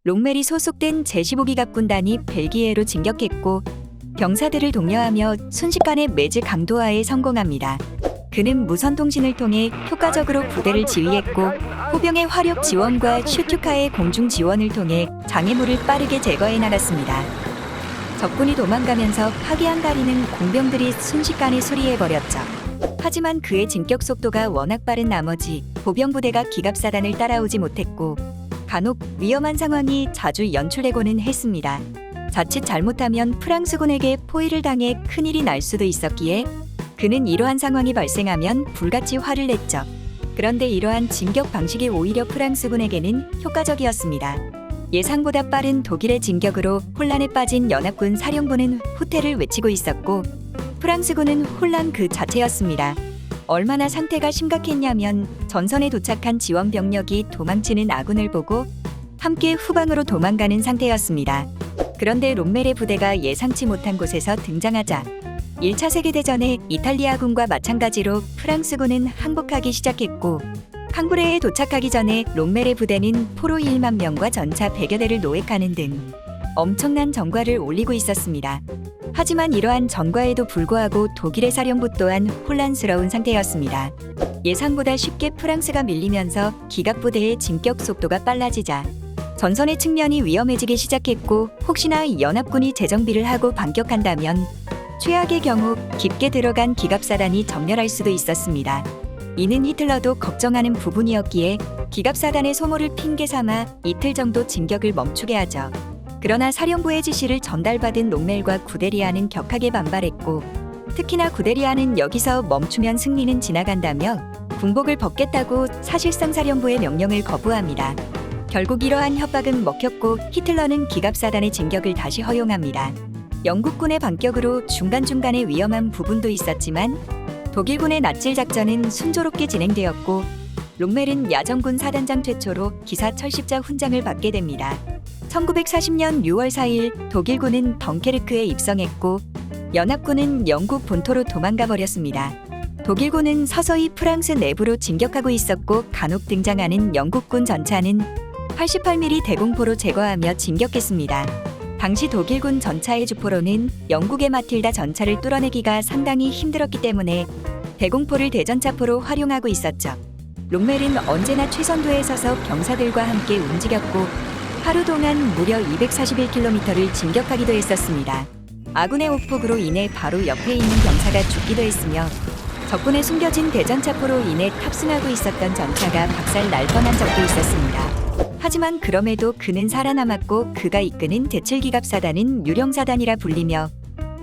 롬멜이 소속된 제15기갑군단이 벨기에로 진격했고 병사들을 독려하며 순식간에 매즈 강도화에 성공합니다. 그는 무선통신을 통해 효과적으로 부대를 지휘했고 포병의 화력 지원과 슈투카의 공중 지원을 통해 장애물을 빠르게 제거해 나갔습니다. 적군이 도망가면서 파괴한 다리는 공병들이 순식간에 수리해버렸죠. 하지만 그의 진격 속도가 워낙 빠른 나머지 보병부대가 기갑사단을 따라오지 못했고 간혹 위험한 상황이 자주 연출되고는 했습니다. 자칫 잘못하면 프랑스군에게 포위를 당해 큰일이 날 수도 있었기에 그는 이러한 상황이 발생하면 불같이 화를 냈죠. 그런데 이러한 진격 방식이 오히려 프랑스군에게는 효과적이었습니다. 예상보다 빠른 독일의 진격으로 혼란에 빠진 연합군 사령부는 후퇴를 외치고 있었고 프랑스군은 혼란 그 자체였습니다. 얼마나 상태가 심각했냐면 전선에 도착한 지원 병력이 도망치는 아군을 보고 함께 후방으로 도망가는 상태였습니다. 그런데 롬멜의 부대가 예상치 못한 곳에서 등장하자 1차 세계대전의 이탈리아군과 마찬가지로 프랑스군은 항복하기 시작했고 캉브레에 도착하기 전에 롬멜의 부대는 포로 1만 명과 전차 100여 대를 노획하는 등 엄청난 전과를 올리고 있었습니다. 하지만 이러한 전과에도 불구하고 독일의 사령부 또한 혼란스러운 상태였습니다. 예상보다 쉽게 프랑스가 밀리면서 기갑부대의 진격 속도가 빨라지자 전선의 측면이 위험해지기 시작했고 혹시나 연합군이 재정비를 하고 반격한다면 최악의 경우 깊게 들어간 기갑사단이 전멸할 수도 있었습니다. 이는 히틀러도 걱정하는 부분이었기에 기갑사단의 소모를 핑계 삼아 이틀 정도 진격을 멈추게 하죠. 그러나 사령부의 지시를 전달받은 롬멜과 구데리아는 격하게 반발했고 특히나 구데리아는 여기서 멈추면 승리는 지나간다며 군복을 벗겠다고 사실상 사령부의 명령을 거부합니다. 결국 이러한 협박은 먹혔고 히틀러는 기갑사단의 진격을 다시 허용합니다. 영국군의 반격으로 중간중간에 위험한 부분도 있었지만 독일군의 낫질 작전은 순조롭게 진행되었고 롬멜은 야전군 사단장 최초로 기사 철십자 훈장을 받게 됩니다. 1940년 6월 4일 독일군은 덩케르크에 입성했고 연합군은 영국 본토로 도망가 버렸습니다. 독일군은 서서히 프랑스 내부로 진격하고 있었고 간혹 등장하는 영국군 전차는 88mm 대공포로 제거하며 진격했습니다. 당시 독일군 전차의 주포로는 영국의 마틸다 전차를 뚫어내기가 상당히 힘들었기 때문에 대공포를 대전차포로 활용하고 있었죠. 롬멜은 언제나 최선두에 서서 병사들과 함께 움직였고 하루 동안 무려 241km를 진격하기도 했었습니다. 아군의 오폭으로 인해 바로 옆에 있는 병사가 죽기도 했으며 적군의 숨겨진 대전차포로 인해 탑승하고 있었던 전차가 박살 날 뻔한 적도 있었습니다. 하지만 그럼에도 그는 살아남았고 그가 이끄는 제7기갑사단은 유령사단이라 불리며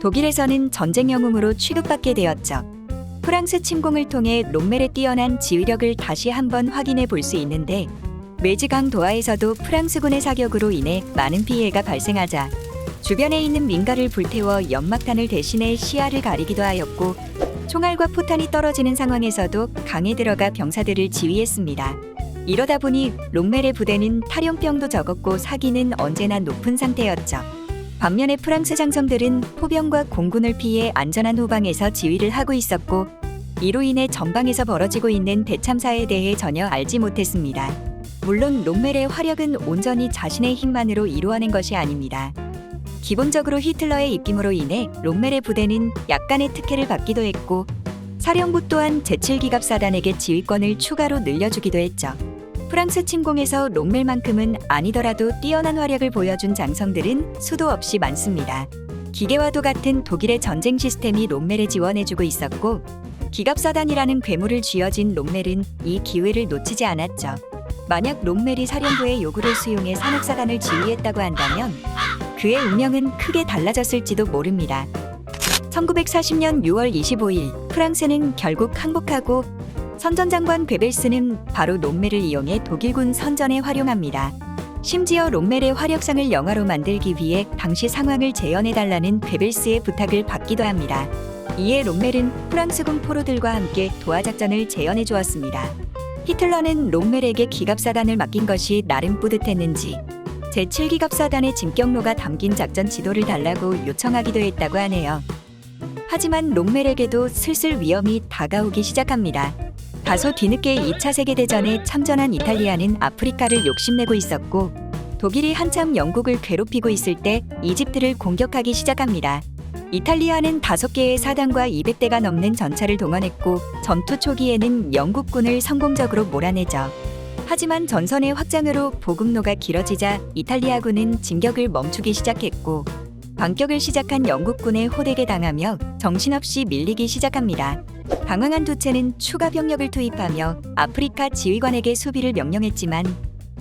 독일에서는 전쟁 영웅으로 취급받게 되었죠. 프랑스 침공을 통해 롬멜의 뛰어난 지휘력을 다시 한번 확인해 볼 수 있는데 매즈 강도하에서도 프랑스군의 사격으로 인해 많은 피해가 발생하자 주변에 있는 민가를 불태워 연막탄을 대신해 시야를 가리기도 하였고 총알과 포탄이 떨어지는 상황에서도 강에 들어가 병사들을 지휘했습니다. 이러다 보니 롬멜의 부대는 탈영병도 적었고 사기는 언제나 높은 상태였죠. 반면에 프랑스 장성들은 포병과 공군을 피해 안전한 후방에서 지휘를 하고 있었고 이로 인해 전방에서 벌어지고 있는 대참사에 대해 전혀 알지 못했습니다. 물론 롬멜의 화력은 온전히 자신의 힘만으로 이루어낸 것이 아닙니다. 기본적으로 히틀러의 입김으로 인해 롬멜의 부대는 약간의 특혜를 받기도 했고 사령부 또한 제7기갑사단에게 지휘권을 추가로 늘려주기도 했죠. 프랑스 침공에서 롬멜만큼은 아니더라도 뛰어난 화력을 보여준 장성들은 수도 없이 많습니다. 기계와도 같은 독일의 전쟁 시스템이 롬멜에 지원해주고 있었고 기갑사단이라는 괴물을 쥐어진 롬멜은 이 기회를 놓치지 않았죠. 만약 롬멜이 사령부의 요구를 수용해 산업사단을 지휘했다고 한다면 그의 운명은 크게 달라졌을지도 모릅니다. 1940년 6월 25일 프랑스는 결국 항복하고 선전장관 괴벨스는 바로 롬멜을 이용해 독일군 선전에 활용합니다. 심지어 롬멜의 화력상을 영화로 만들기 위해 당시 상황을 재현해달라는 괴벨스의 부탁을 받기도 합니다. 이에 롬멜은 프랑스군 포로들과 함께 도하작전을 재현해 주었습니다. 히틀러는 롬멜에게 기갑사단을 맡긴 것이 나름 뿌듯했는지 제7기갑사단의 진격로가 담긴 작전 지도를 달라고 요청하기도 했다고 하네요. 하지만 롬멜에게도 슬슬 위험이 다가오기 시작합니다. 다소 뒤늦게 2차 세계대전에 참전한 이탈리아는 아프리카를 욕심내고 있었고 독일이 한참 영국을 괴롭히고 있을 때 이집트를 공격하기 시작합니다. 이탈리아는 5개의 사단과 200대가 넘는 전차를 동원했고 전투 초기에는 영국군을 성공적으로 몰아내죠. 하지만 전선의 확장으로 보급로가 길어지자 이탈리아군은 진격을 멈추기 시작했고 반격을 시작한 영국군에 호되게 당하며 정신없이 밀리기 시작합니다. 당황한 두체는 추가 병력을 투입하며 아프리카 지휘관에게 수비를 명령했지만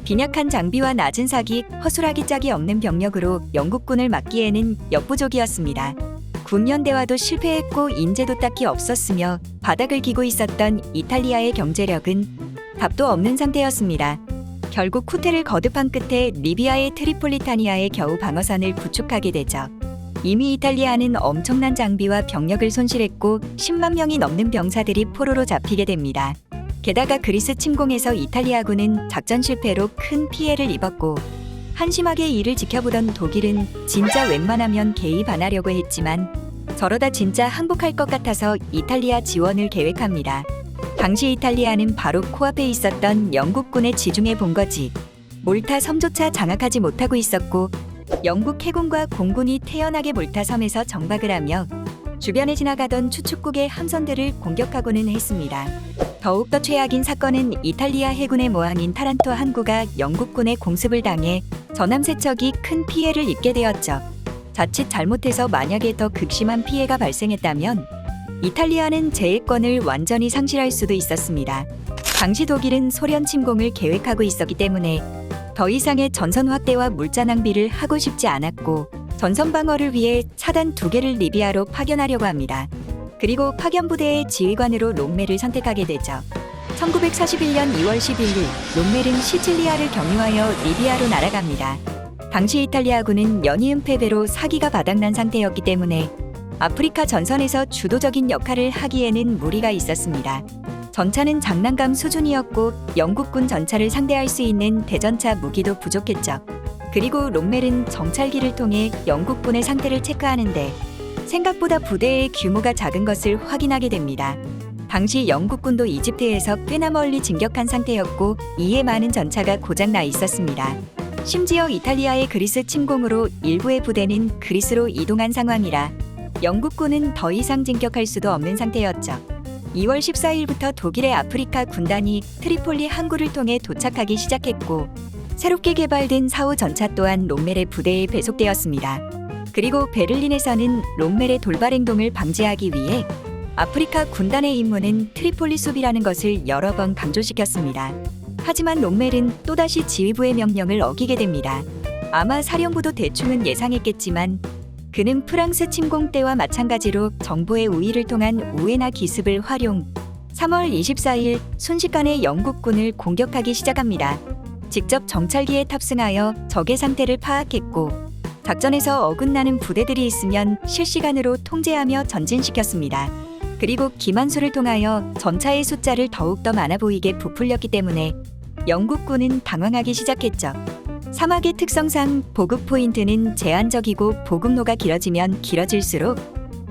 빈약한 장비와 낮은 사기, 허술하기 짝이 없는 병력으로 영국군을 막기에는 역부족이었습니다. 군연대화도 실패했고 인재도 딱히 없었으며 바닥을 기고 있었던 이탈리아의 경제력은 답도 없는 상태였습니다. 결국 후퇴를 거듭한 끝에 리비아의 트리폴리타니아에 겨우 방어선을 구축하게 되죠. 이미 이탈리아는 엄청난 장비와 병력을 손실했고 10만 명이 넘는 병사들이 포로로 잡히게 됩니다. 게다가 그리스 침공에서 이탈리아군은 작전 실패로 큰 피해를 입었고 한심하게 이를 지켜보던 독일은 진짜 웬만하면 개입 안 하려고 했지만 저러다 진짜 항복할 것 같아서 이탈리아 지원을 계획합니다. 당시 이탈리아는 바로 코앞에 있었던 영국군에 지중해 본 거지. 몰타 섬조차 장악하지 못하고 있었고 영국 해군과 공군이 태연하게 몰타 섬에서 정박을 하며 주변에 지나가던 추축국의 함선들을 공격하고는 했습니다. 더욱더 최악인 사건은 이탈리아 해군의 모항인 타란토 항구가 영국군의 공습을 당해 전함 세척이 큰 피해를 입게 되었죠. 자칫 잘못해서 만약에 더 극심한 피해가 발생했다면 이탈리아는 제해권을 완전히 상실할 수도 있었습니다. 당시 독일은 소련 침공을 계획하고 있었기 때문에 더 이상의 전선 확대와 물자 낭비를 하고 싶지 않았고 전선 방어를 위해 차단 2개를 리비아로 파견하려고 합니다. 그리고 파견 부대의 지휘관으로 롬멜을 선택하게 되죠. 1941년 2월 11일 롬멜은 시칠리아를 경유하여 리비아로 날아갑니다. 당시 이탈리아군은 연이은 패배로 사기가 바닥난 상태였기 때문에 아프리카 전선에서 주도적인 역할을 하기에는 무리가 있었습니다. 전차는 장난감 수준이었고 영국군 전차를 상대할 수 있는 대전차 무기도 부족했죠. 그리고 롬멜은 정찰기를 통해 영국군의 상태를 체크하는데 생각보다 부대의 규모가 작은 것을 확인하게 됩니다. 당시 영국군도 이집트에서 꽤나 멀리 진격한 상태였고 이에 많은 전차가 고장나 있었습니다. 심지어 이탈리아의 그리스 침공으로 일부의 부대는 그리스로 이동한 상황이라 영국군은 더 이상 진격할 수도 없는 상태였죠. 2월 14일부터 독일의 아프리카 군단이 트리폴리 항구를 통해 도착하기 시작했고 새롭게 개발된 4호 전차 또한 롬멜의 부대에 배속되었습니다. 그리고 베를린에서는 롬멜의 돌발 행동을 방지하기 위해 아프리카 군단의 임무는 트리폴리 수비라는 것을 여러 번 강조시켰습니다. 하지만 롬멜은 또다시 지휘부의 명령을 어기게 됩니다. 아마 사령부도 대충은 예상했겠지만 그는 프랑스 침공 때와 마찬가지로 정보의 우위를 통한 우회나 기습을 활용 3월 24일 순식간에 영국군을 공격하기 시작합니다. 직접 정찰기에 탑승하여 적의 상태를 파악했고 작전에서 어긋나는 부대들이 있으면 실시간으로 통제하며 전진시켰습니다. 그리고 기만수를 통하여 전차의 숫자를 더욱더 많아 보이게 부풀렸기 때문에 영국군은 당황하기 시작했죠. 사막의 특성상 보급 포인트는 제한적이고 보급로가 길어지면 길어질수록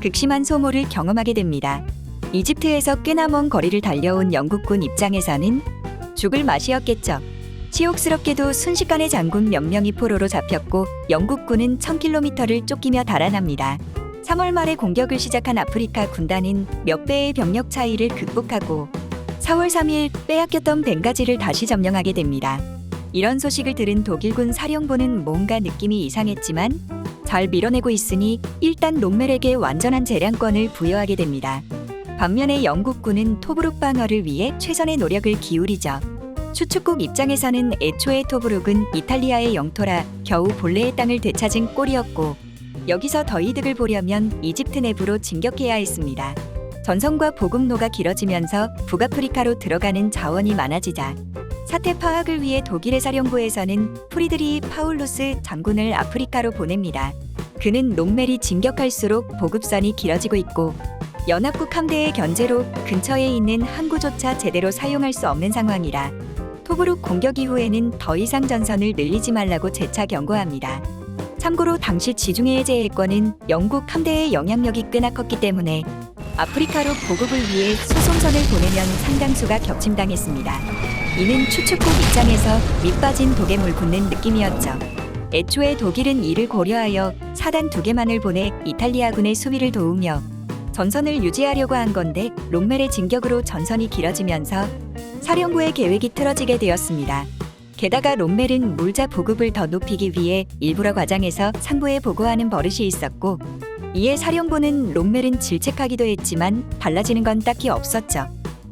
극심한 소모를 경험하게 됩니다. 이집트에서 꽤나 먼 거리를 달려온 영국군 입장에서는 죽을 맛이었겠죠. 치욕스럽게도 순식간에 장군 몇 명이 포로로 잡혔고 영국군은 1000km를 쫓기며 달아납니다. 3월 말에 공격을 시작한 아프리카 군단은 몇 배의 병력 차이를 극복하고 4월 3일 빼앗겼던 벵가지를 다시 점령하게 됩니다. 이런 소식을 들은 독일군 사령부는 뭔가 느낌이 이상했지만 잘 밀어내고 있으니 일단 롬멜에게 완전한 재량권을 부여하게 됩니다. 반면에 영국군은 토브룩 방어를 위해 최선의 노력을 기울이죠. 추축국 입장에서는 애초에 토브룩은 이탈리아의 영토라 겨우 본래의 땅을 되찾은 꼴이었고 여기서 더 이득을 보려면 이집트 내부로 진격해야 했습니다. 전선과 보급로가 길어지면서 북아프리카로 들어가는 자원이 많아지자 사태 파악을 위해 독일의 사령부에서는 프리드리히 파울루스 장군을 아프리카로 보냅니다. 그는 롬멜이 진격할수록 보급선이 길어지고 있고 연합국 함대의 견제로 근처에 있는 항구조차 제대로 사용할 수 없는 상황이라 토브룩 공격 이후에는 더 이상 전선을 늘리지 말라고 재차 경고합니다. 참고로 당시 지중해의 제해권은 영국 함대의 영향력이 꽤나 컸기 때문에 아프리카로 보급을 위해 수송선을 보내면 상당수가 격침당했습니다. 이는 추측국 입장에서 밑빠진 독에 물 붓는 느낌이었죠. 애초에 독일은 이를 고려하여 사단 2개만을 보내 이탈리아군의 수비를 도우며 전선을 유지하려고 한 건데 롬멜의 진격으로 전선이 길어지면서 사령부의 계획이 틀어지게 되었습니다. 게다가 롬멜은 물자 보급을 더 높이기 위해 일부러 과장해서 상부에 보고하는 버릇이 있었고, 이에 사령부는 롬멜은 질책하기도 했지만 달라지는 건 딱히 없었죠.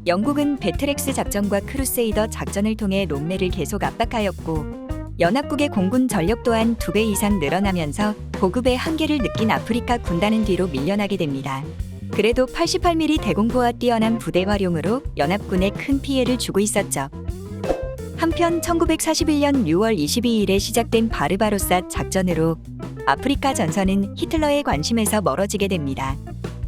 영국은 배틀엑스 작전과 크루세이더 작전을 통해 롬멜을 계속 압박하였고, 연합국의 공군 전력 또한 2배 이상 늘어나면서 보급의 한계를 느낀 아프리카 군단은 뒤로 밀려나게 됩니다. 그래도 88mm 대공포와 뛰어난 부대 활용으로 연합군에 큰 피해를 주고 있었죠. 한편 1941년 6월 22일에 시작된 바르바로사 작전으로 아프리카 전선은 히틀러의 관심에서 멀어지게 됩니다.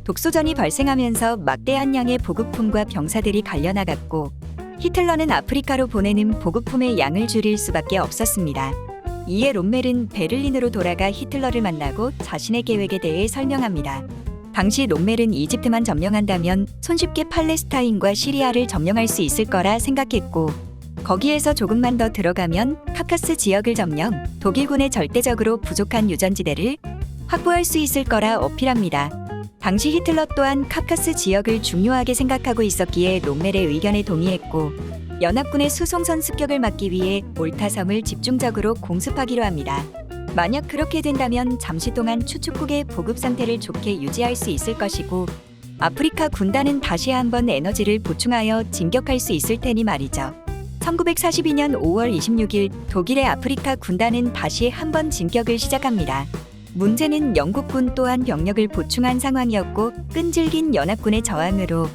독소전이 발생하면서 막대한 양의 보급품과 병사들이 갈려나갔고, 히틀러는 아프리카로 보내는 보급품의 양을 줄일 수밖에 없었습니다. 이에 롬멜은 베를린으로 돌아가 히틀러를 만나고 자신의 계획에 대해 설명합니다. 당시 롬멜은 이집트만 점령한다면 손쉽게 팔레스타인과 시리아를 점령할 수 있을 거라 생각했고, 거기에서 조금만 더 들어가면 카카스 지역을 점령, 독일군의 절대적으로 부족한 유전지대를 확보할 수 있을 거라 어필합니다. 당시 히틀러 또한 카카스 지역을 중요하게 생각하고 있었기에 롬멜의 의견에 동의했고, 연합군의 수송선 습격을 막기 위해 몰타섬을 집중적으로 공습하기로 합니다. 만약 그렇게 된다면 잠시 동안 추축국의 보급 상태를 좋게 유지할 수 있을 것이고, 아프리카 군단은 다시 한번 에너지를 보충하여 진격할 수 있을 테니 말이죠. 1942년 5월 26일 독일의 아프리카 군단은 다시 한번 진격을 시작합니다. 문제는 영국군 또한 병력을 보충한 상황이었고, 끈질긴 연합군의 저항으로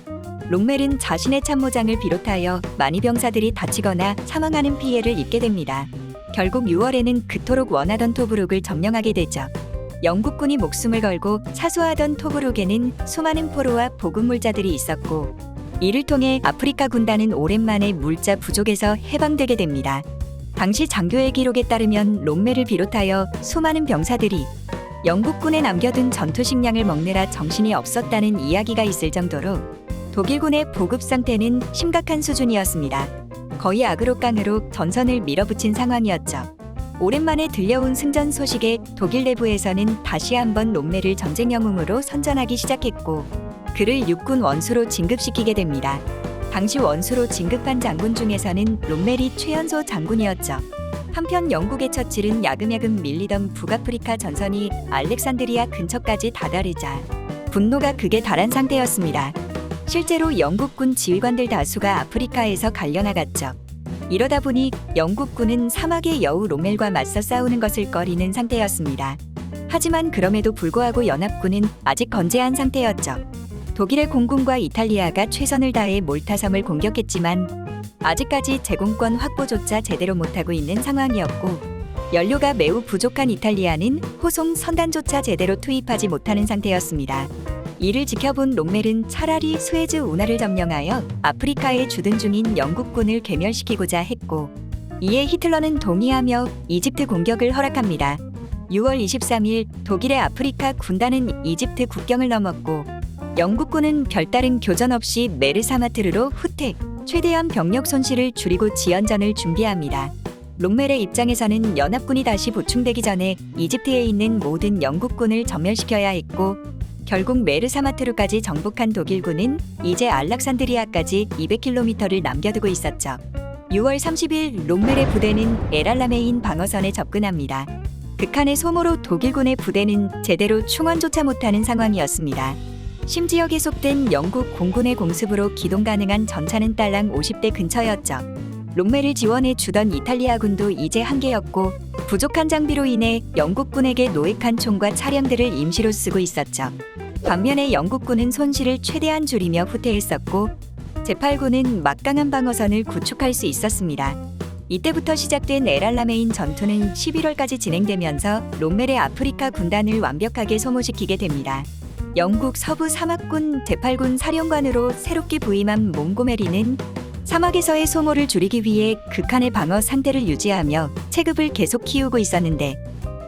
롬멜은 자신의 참모장을 비롯하여 많이 병사들이 다치거나 사망하는 피해를 입게 됩니다. 결국 6월에는 그토록 원하던 토브룩을 점령하게 되죠. 영국군이 목숨을 걸고 사수하던 토브룩에는 수많은 포로와 보급물자들이 있었고, 이를 통해 아프리카 군단은 오랜만에 물자 부족에서 해방되게 됩니다. 당시 장교의 기록에 따르면 롬멜을 비롯하여 수많은 병사들이 영국군에 남겨둔 전투 식량을 먹느라 정신이 없었다는 이야기가 있을 정도로 독일군의 보급 상태는 심각한 수준이었습니다. 거의 악으로 깡으로 전선을 밀어붙인 상황이었죠. 오랜만에 들려온 승전 소식에 독일 내부에서는 다시 한번 롬멜을 전쟁 영웅으로 선전하기 시작했고, 그를 육군 원수로 진급시키게 됩니다. 당시 원수로 진급한 장군 중에서는 롬멜이 최연소 장군이었죠. 한편 영국의 처칠은 야금야금 밀리던 북아프리카 전선이 알렉산드리아 근처까지 다다르자 분노가 극에 달한 상태였습니다. 실제로 영국군 지휘관들 다수가 아프리카에서 갈려나갔죠. 이러다 보니 영국군은 사막의 여우 롬멜과 맞서 싸우는 것을 꺼리는 상태였습니다. 하지만 그럼에도 불구하고 연합군은 아직 건재한 상태였죠. 독일의 공군과 이탈리아가 최선을 다해 몰타섬을 공격했지만 아직까지 제공권 확보조차 제대로 못하고 있는 상황이었고, 연료가 매우 부족한 이탈리아는 호송 선단조차 제대로 투입하지 못하는 상태였습니다. 이를 지켜본 롬멜은 차라리 수에즈 운하를 점령하여 아프리카에 주둔 중인 영국군을 괴멸시키고자 했고, 이에 히틀러는 동의하며 이집트 공격을 허락합니다. 6월 23일 독일의 아프리카 군단은 이집트 국경을 넘었고, 영국군은 별다른 교전 없이 메르사마트르로 후퇴, 최대한 병력 손실을 줄이고 지연전을 준비합니다. 롬멜의 입장에서는 연합군이 다시 보충되기 전에 이집트에 있는 모든 영국군을 전멸시켜야 했고, 결국 메르사마트르까지 정복한 독일군은 이제 알렉산드리아까지 200km를 남겨두고 있었죠. 6월 30일 롬멜의 부대는 에랄라메인 방어선에 접근합니다. 극한의 소모로 독일군의 부대는 제대로 충원조차 못하는 상황이었습니다. 심지어 계속된 영국 공군의 공습으로 기동 가능한 전차는 딸랑 50대 근처였죠. 롬멜을 지원해 주던 이탈리아군도 이제 한계였고, 부족한 장비로 인해 영국군에게 노획한 총과 차량들을 임시로 쓰고 있었죠. 반면에 영국군은 손실을 최대한 줄이며 후퇴했었고, 제8군은 막강한 방어선을 구축할 수 있었습니다. 이때부터 시작된 에랄라메인 전투는 11월까지 진행되면서 롬멜의 아프리카 군단을 완벽하게 소모시키게 됩니다. 영국 서부 사막군 제8군 사령관으로 새롭게 부임한 몽고메리는 사막에서의 소모를 줄이기 위해 극한의 방어 상태를 유지하며 체급을 계속 키우고 있었는데,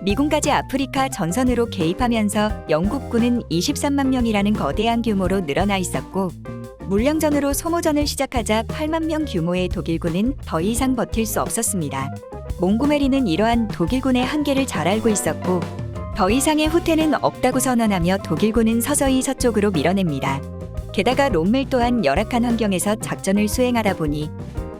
미군까지 아프리카 전선으로 개입하면서 영국군은 23만 명이라는 거대한 규모로 늘어나 있었고, 물량전으로 소모전을 시작하자 8만 명 규모의 독일군은 더 이상 버틸 수 없었습니다. 몽고메리는 이러한 독일군의 한계를 잘 알고 있었고 더 이상의 후퇴는 없다고 선언하며 독일군은 서서히 서쪽으로 밀어냅니다. 게다가 롬멜 또한 열악한 환경에서 작전을 수행하다 보니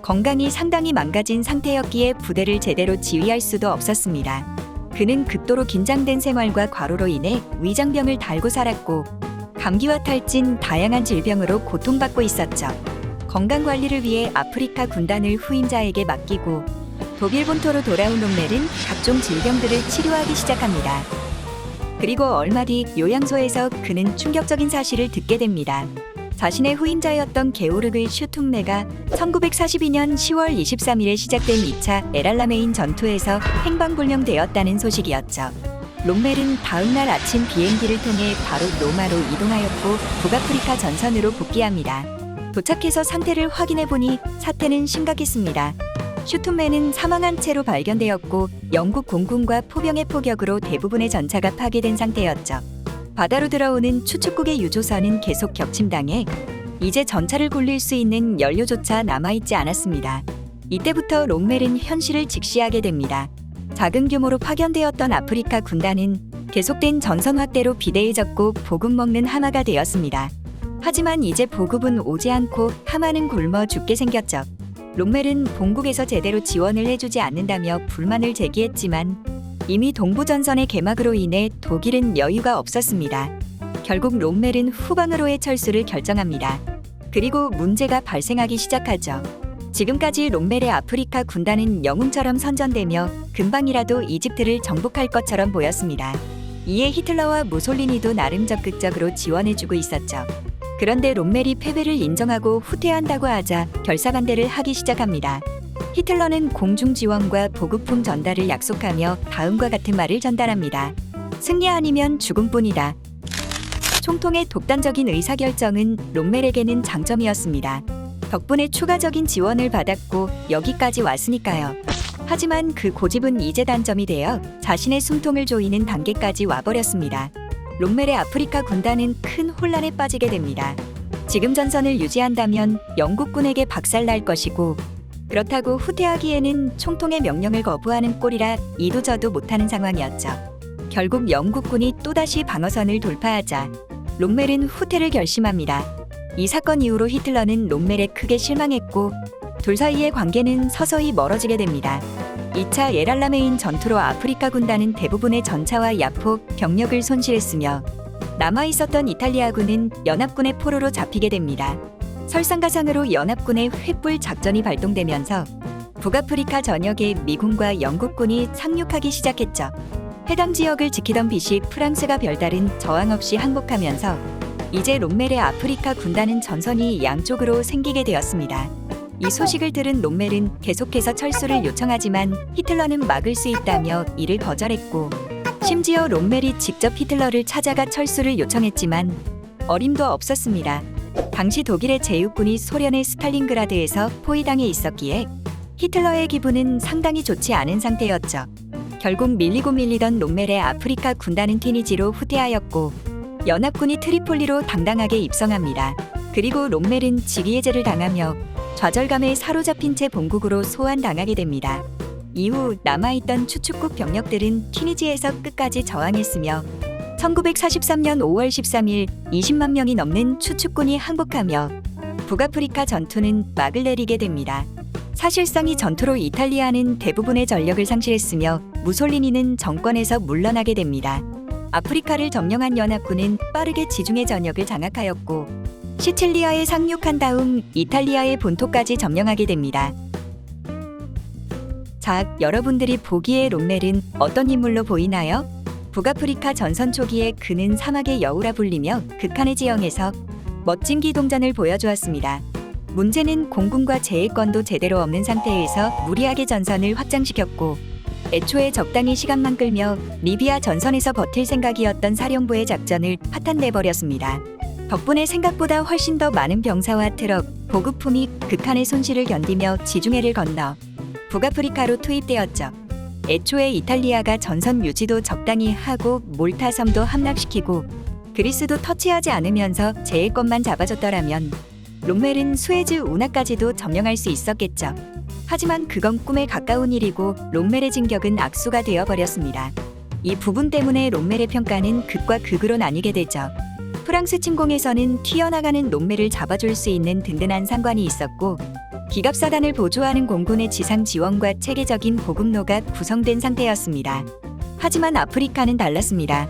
건강이 상당히 망가진 상태였기에 부대를 제대로 지휘할 수도 없었습니다. 그는 극도로 긴장된 생활과 과로로 인해 위장병을 달고 살았고 감기와 탈진, 다양한 질병으로 고통받고 있었죠. 건강관리를 위해 아프리카 군단을 후임자에게 맡기고 독일 본토로 돌아온 롬멜은 각종 질병들을 치료하기 시작합니다. 그리고 얼마 뒤 요양소에서 그는 충격적인 사실을 듣게 됩니다. 자신의 후임자였던 게오르그 슈퉁메가 1942년 10월 23일에 시작된 2차 에랄라메인 전투에서 행방불명되었다는 소식이었죠. 롬멜은 다음날 아침 비행기를 통해 바로 로마로 이동하였고 북아프리카 전선으로 복귀합니다. 도착해서 상태를 확인해보니 사태는 심각했습니다. 슈퉁메는 사망한 채로 발견되었고 영국 공군과 포병의 포격으로 대부분의 전차가 파괴된 상태였죠. 바다로 들어오는 추축국의 유조선은 계속 격침당해 이제 전차를 굴릴 수 있는 연료조차 남아있지 않았습니다. 이때부터 롬멜은 현실을 직시하게 됩니다. 작은 규모로 파견되었던 아프리카 군단은 계속된 전선 확대로 비대해졌고 보급 먹는 하마가 되었습니다. 하지만 이제 보급은 오지 않고 하마는 굶어 죽게 생겼죠. 롬멜은 본국에서 제대로 지원을 해주지 않는다며 불만을 제기했지만 이미 동부전선의 개막으로 인해 독일은 여유가 없었습니다. 결국 롬멜은 후방으로의 철수를 결정합니다. 그리고 문제가 발생하기 시작하죠. 지금까지 롬멜의 아프리카 군단은 영웅처럼 선전되며 금방이라도 이집트를 정복할 것처럼 보였습니다. 이에 히틀러와 무솔리니도 나름 적극적으로 지원해주고 있었죠. 그런데 롬멜이 패배를 인정하고 후퇴한다고 하자 결사반대를 하기 시작합니다. 히틀러는 공중 지원과 보급품 전달을 약속하며 다음과 같은 말을 전달합니다. 승리 아니면 죽음뿐이다. 총통의 독단적인 의사결정은 롬멜에게는 장점이었습니다. 덕분에 추가적인 지원을 받았고 여기까지 왔으니까요. 하지만 그 고집은 이제 단점이 되어 자신의 숨통을 조이는 단계까지 와버렸습니다. 롬멜의 아프리카 군단은 큰 혼란에 빠지게 됩니다. 지금 전선을 유지한다면 영국군에게 박살날 것이고 그렇다고 후퇴하기에는 총통의 명령을 거부하는 꼴이라 이도 저도 못하는 상황이었죠. 결국 영국군이 또다시 방어선을 돌파하자 롬멜은 후퇴를 결심합니다. 이 사건 이후로 히틀러는 롬멜에 크게 실망했고 둘 사이의 관계는 서서히 멀어지게 됩니다. 2차 에랄라메인 전투로 아프리카 군단은 대부분의 전차와 야폭, 병력을 손실했으며 남아있었던 이탈리아군은 연합군의 포로로 잡히게 됩니다. 설상가상으로 연합군의 횃불 작전이 발동되면서 북아프리카 전역에 미군과 영국군이 상륙하기 시작했죠. 해당 지역을 지키던 빛이 프랑스가 별다른 저항 없이 항복하면서 이제 롬멜의 아프리카 군단은 전선이 양쪽으로 생기게 되었습니다. 이 소식을 들은 롬멜은 계속해서 철수를 요청하지만 히틀러는 막을 수 있다며 이를 거절했고 심지어 롬멜이 직접 히틀러를 찾아가 철수를 요청했지만 어림도 없었습니다. 당시 독일의 제육군이 소련의 스탈린그라드에서 포위당해 있었기에 히틀러의 기분은 상당히 좋지 않은 상태였죠. 결국 밀리고 밀리던 롬멜의 아프리카 군단은 튀니지로 후퇴하였고 연합군이 트리폴리로 당당하게 입성합니다. 그리고 롬멜은 직위해제를 당하며 좌절감에 사로잡힌 채 본국으로 소환당하게 됩니다. 이후 남아있던 추축국 병력들은 튀니지에서 끝까지 저항했으며 1943년 5월 13일 20만 명이 넘는 추축군이 항복하며 북아프리카 전투는 막을 내리게 됩니다. 사실상 이 전투로 이탈리아는 대부분의 전력을 상실했으며 무솔리니는 정권에서 물러나게 됩니다. 아프리카를 점령한 연합군은 빠르게 지중해 전역을 장악하였고 시칠리아에 상륙한 다음 이탈리아의 본토까지 점령하게 됩니다. 자, 여러분들이 보기에 롬멜은 어떤 인물로 보이나요? 북아프리카 전선 초기에 그는 사막의 여우라 불리며 극한의 지형에서 멋진 기동전을 보여주었습니다. 문제는 공군과 제해권도 제대로 없는 상태에서 무리하게 전선을 확장시켰고 애초에 적당히 시간만 끌며 리비아 전선에서 버틸 생각이었던 사령부의 작전을 파탄내버렸습니다. 덕분에 생각보다 훨씬 더 많은 병사와 트럭, 보급품이 극한의 손실을 견디며 지중해를 건너 북아프리카로 투입되었죠. 애초에 이탈리아가 전선 유지도 적당히 하고 몰타 섬도 함락시키고 그리스도 터치하지 않으면서 제해권만 잡아줬더라면 롬멜은 수에즈 운하까지도 점령할 수 있었겠죠. 하지만 그건 꿈에 가까운 일이고 롬멜의 진격은 악수가 되어버렸습니다. 이 부분 때문에 롬멜의 평가는 극과 극으로 나뉘게 되죠. 프랑스 침공에서는 튀어나가는 롬멜을 잡아줄 수 있는 든든한 상관이 있었고, 기갑사단을 보조하는 공군의 지상 지원과 체계적인 보급로가 구성된 상태였습니다. 하지만 아프리카는 달랐습니다.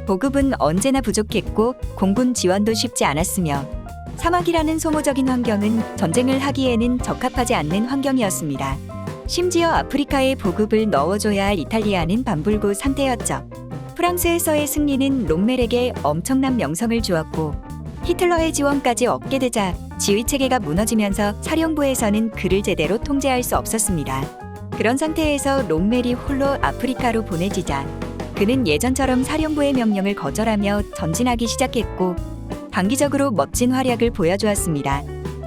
보급은 언제나 부족했고 공군 지원도 쉽지 않았으며, 사막이라는 소모적인 환경은 전쟁을 하기에는 적합하지 않는 환경이었습니다. 심지어 아프리카에 보급을 넣어줘야 할 이탈리아는 반불구 상태였죠. 프랑스에서의 승리는 롬멜에게 엄청난 명성을 주었고, 히틀러의 지원까지 얻게 되자 지휘체계가 무너지면서 사령부에서는 그를 제대로 통제할 수 없었습니다. 그런 상태에서 롬멜이 홀로 아프리카로 보내지자 그는 예전처럼 사령부의 명령을 거절하며 전진하기 시작했고, 단기적으로 멋진 활약을 보여주었습니다.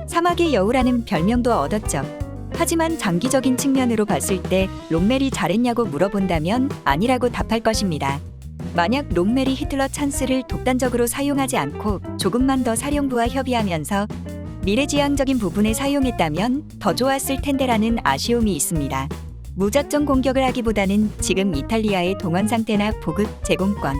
사막의 여우라는 별명도 얻었죠. 하지만 장기적인 측면으로 봤을 때 롬멜이 잘했냐고 물어본다면 아니라고 답할 것입니다. 만약 롬멜이 히틀러 찬스를 독단적으로 사용하지 않고 조금만 더 사령부와 협의하면서 미래지향적인 부분에 사용했다면 더 좋았을 텐데라는 아쉬움이 있습니다. 무작정 공격을 하기보다는 지금 이탈리아의 동원 상태나 보급, 제공권,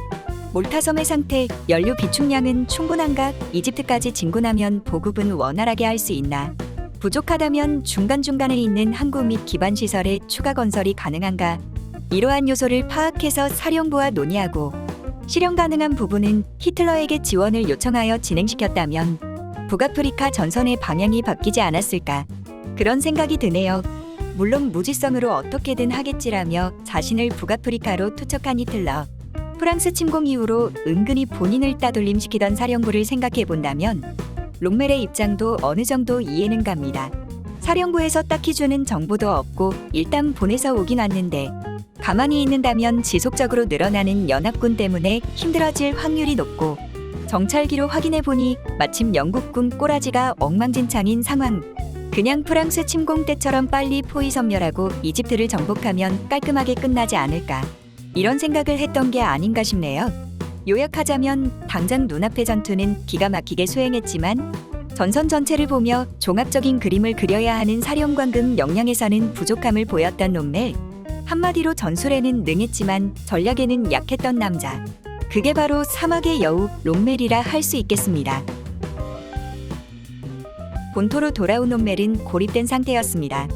몰타섬의 상태, 연료 비축량은 충분한가? 이집트까지 진군하면 보급은 원활하게 할 수 있나? 부족하다면 중간중간에 있는 항구 및 기반시설의 추가 건설이 가능한가? 이러한 요소를 파악해서 사령부와 논의하고, 실현 가능한 부분은 히틀러에게 지원을 요청하여 진행시켰다면 북아프리카 전선의 방향이 바뀌지 않았을까? 그런 생각이 드네요. 물론 무지성으로 어떻게든 하겠지라며 자신을 북아프리카로 투척한 히틀러. 프랑스 침공 이후로 은근히 본인을 따돌림시키던 사령부를 생각해본다면 롬멜의 입장도 어느 정도 이해는 갑니다. 사령부에서 딱히 주는 정보도 없고 일단 보내서 오긴 왔는데, 가만히 있는다면 지속적으로 늘어나는 연합군 때문에 힘들어질 확률이 높고, 정찰기로 확인해보니 마침 영국군 꼬라지가 엉망진창인 상황. 그냥 프랑스 침공 때처럼 빨리 포위 섬멸하고 이집트를 정복하면 깔끔하게 끝나지 않을까, 이런 생각을 했던 게 아닌가 싶네요. 요약하자면 당장 눈앞의 전투는 기가 막히게 수행했지만 전선 전체를 보며 종합적인 그림을 그려야 하는 사령관급 역량에서는 부족함을 보였던 롬멜. 한마디로 전술에는 능했지만 전략에는 약했던 남자. 그게 바로 사막의 여우 롬멜이라 할 수 있겠습니다. 본토로 돌아온 롬멜은 고립된 상태였습니다.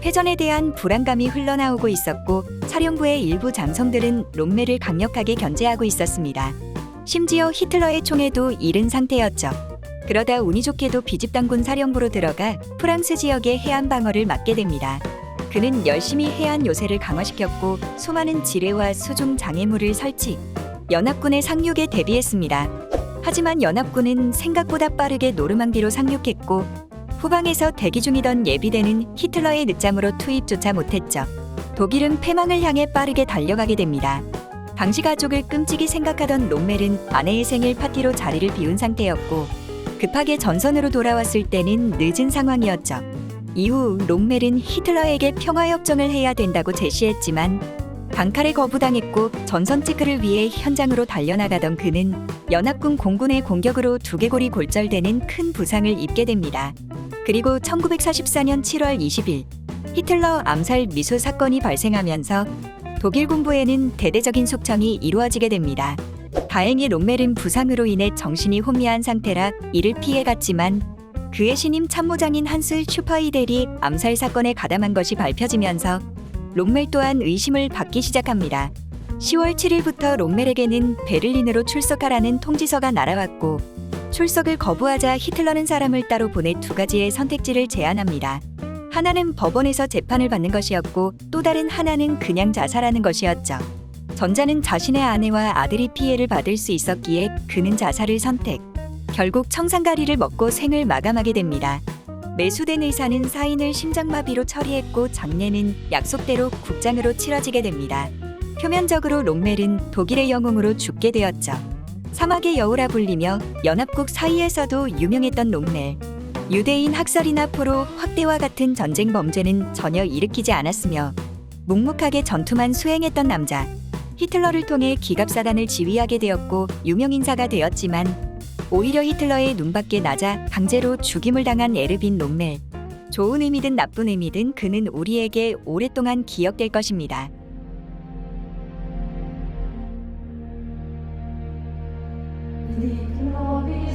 패전에 대한 불안감이 흘러나오고 있었고, 사령부의 일부 장성들은 롬멜을 강력하게 견제하고 있었습니다. 심지어 히틀러의 총에도 잃은 상태였죠. 그러다 운이 좋게도 비집단군 사령부로 들어가 프랑스 지역의 해안 방어를 맡게 됩니다. 그는 열심히 해안 요새를 강화시켰고 수많은 지뢰와 수중 장애물을 설치, 연합군의 상륙에 대비했습니다. 하지만 연합군은 생각보다 빠르게 노르망디로 상륙했고, 후방에서 대기 중이던 예비대는 히틀러의 늦잠으로 투입조차 못했죠. 독일은 패망을 향해 빠르게 달려가게 됩니다. 당시 가족을 끔찍이 생각하던 롬멜은 아내의 생일 파티로 자리를 비운 상태였고, 급하게 전선으로 돌아왔을 때는 늦은 상황이었죠. 이후 롬멜은 히틀러에게 평화협정을 해야 된다고 제시했지만 강칼에 거부당했고, 전선 체크를 위해 현장으로 달려나가던 그는 연합군 공군의 공격으로 두개골이 골절되는 큰 부상을 입게 됩니다. 그리고 1944년 7월 20일 히틀러 암살 미수 사건이 발생하면서 독일 군부에는 대대적인 속청이 이루어지게 됩니다. 다행히 롬멜은 부상으로 인해 정신이 혼미한 상태라 이를 피해갔지만, 그의 신임 참모장인 한스 슈퍼이델이 암살 사건에 가담한 것이 밝혀지면서 롬멜 또한 의심을 받기 시작합니다. 10월 7일부터 롬멜에게는 베를린으로 출석하라는 통지서가 날아왔고, 출석을 거부하자 히틀러는 사람을 따로 보내 두 가지의 선택지를 제안합니다. 하나는 법원에서 재판을 받는 것이었고, 또 다른 하나는 그냥 자살하는 것이었죠. 전자는 자신의 아내와 아들이 피해를 받을 수 있었기에 그는 자살을 선택. 결국 청산가리를 먹고 생을 마감하게 됩니다. 매수된 의사는 사인을 심장마비로 처리했고, 장례는 약속대로 국장으로 치러지게 됩니다. 표면적으로 롬멜은 독일의 영웅으로 죽게 되었죠. 사막의 여우라 불리며 연합국 사이에서도 유명했던 롬멜. 유대인 학살이나 포로 확대와 같은 전쟁 범죄는 전혀 일으키지 않았으며 묵묵하게 전투만 수행했던 남자. 히틀러를 통해 기갑사단을 지휘하게 되었고 유명인사가 되었지만 오히려 히틀러의 눈밖에 나자 강제로 죽임을 당한 에르빈 롬멜. 좋은 의미든 나쁜 의미든 그는 우리에게 오랫동안 기억될 것입니다. Little